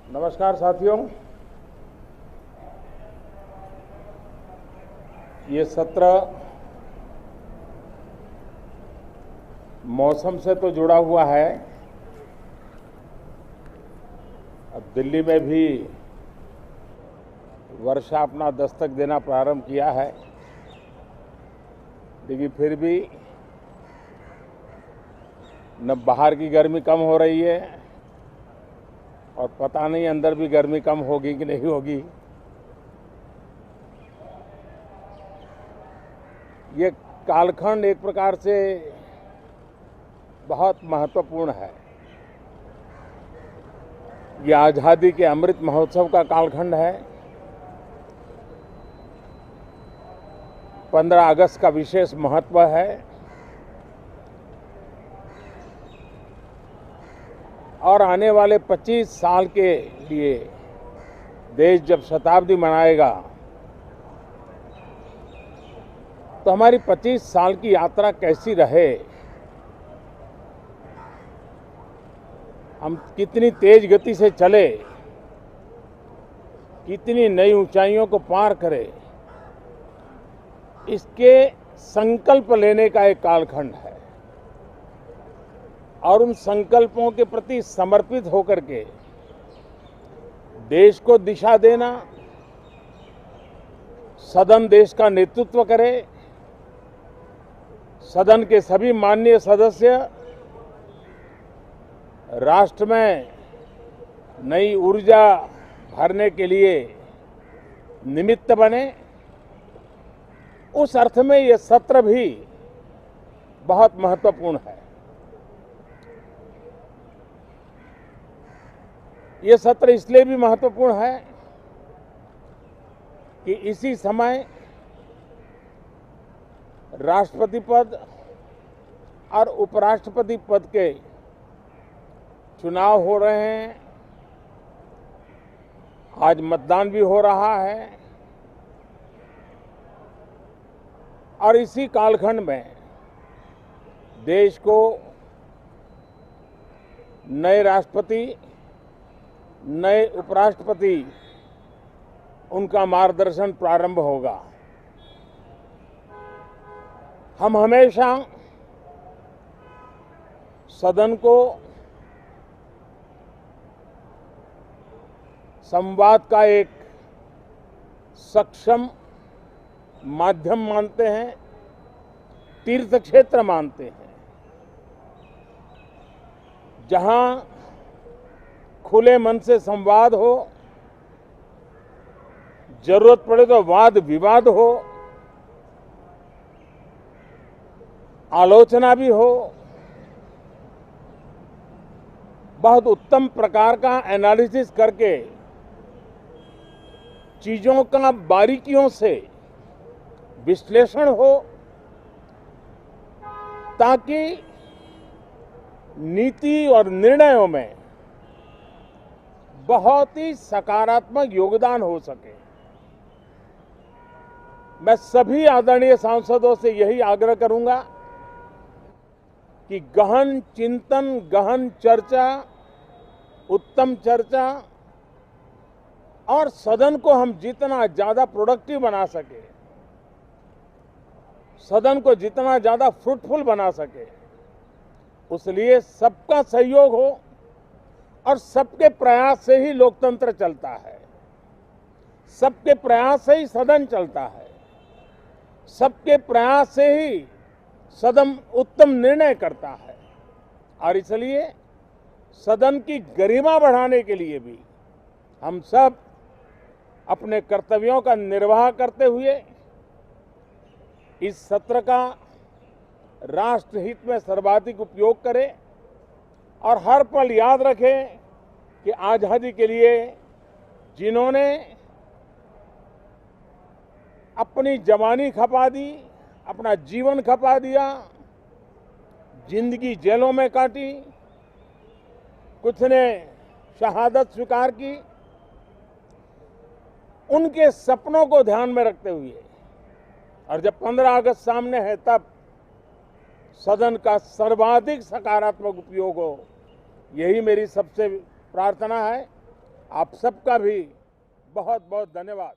नमस्कार साथियों, ये सत्र मौसम से तो जुड़ा हुआ है। अब दिल्ली में भी वर्षा अपना दस्तक देना प्रारंभ किया है, लेकिन फिर भी न बाहर की गर्मी कम हो रही है और पता नहीं अंदर भी गर्मी कम होगी कि नहीं होगी। ये कालखंड एक प्रकार से बहुत महत्वपूर्ण है। ये आज़ादी के अमृत महोत्सव का कालखंड है। 15 अगस्त का विशेष महत्व है और आने वाले 25 साल के लिए देश जब शताब्दी मनाएगा तो हमारी 25 साल की यात्रा कैसी रहे, हम कितनी तेज गति से चले, कितनी नई ऊंचाइयों को पार करें, इसके संकल्प लेने का एक कालखंड है। और उन संकल्पों के प्रति समर्पित होकर के देश को दिशा देना, सदन देश का नेतृत्व करे, सदन के सभी माननीय सदस्य राष्ट्र में नई ऊर्जा भरने के लिए निमित्त बने, उस अर्थ में ये सत्र भी बहुत महत्वपूर्ण है। ये सत्र इसलिए भी महत्वपूर्ण है कि इसी समय राष्ट्रपति पद और उपराष्ट्रपति पद के चुनाव हो रहे हैं। आज मतदान भी हो रहा है और इसी कालखंड में देश को नए राष्ट्रपति, नए उपराष्ट्रपति, उनका मार्गदर्शन प्रारंभ होगा। हम हमेशा सदन को संवाद का एक सक्षम माध्यम मानते हैं, तीर्थ क्षेत्र मानते हैं, जहां खुले मन से संवाद हो, जरूरत पड़े तो वाद विवाद हो, आलोचना भी हो, बहुत उत्तम प्रकार का एनालिसिस करके चीजों का बारीकियों से विश्लेषण हो, ताकि नीति और निर्णयों में बहुत ही सकारात्मक योगदान हो सके। मैं सभी आदरणीय सांसदों से यही आग्रह करूंगा कि गहन चिंतन, गहन चर्चा, उत्तम चर्चा और सदन को हम जितना ज्यादा प्रोडक्टिव बना सके, सदन को जितना ज्यादा फ्रूटफुल बना सके, उसलिए सबका सहयोग हो और सबके प्रयास से ही लोकतंत्र चलता है, सबके प्रयास से ही सदन चलता है, सबके प्रयास से ही सदन उत्तम निर्णय करता है। और इसलिए सदन की गरिमा बढ़ाने के लिए भी हम सब अपने कर्तव्यों का निर्वाह करते हुए इस सत्र का राष्ट्रहित में सर्वाधिक उपयोग करें और हर पल याद रखें कि आजादी के लिए जिन्होंने अपनी जवानी खपा दी, अपना जीवन खपा दिया, जिंदगी जेलों में काटी, कुछ ने शहादत स्वीकार की, उनके सपनों को ध्यान में रखते हुए और जब 15 अगस्त सामने है तब सदन का सर्वाधिक सकारात्मक उपयोग हो, यही मेरी सबसे प्रार्थना है। आप सबका भी बहुत बहुत धन्यवाद।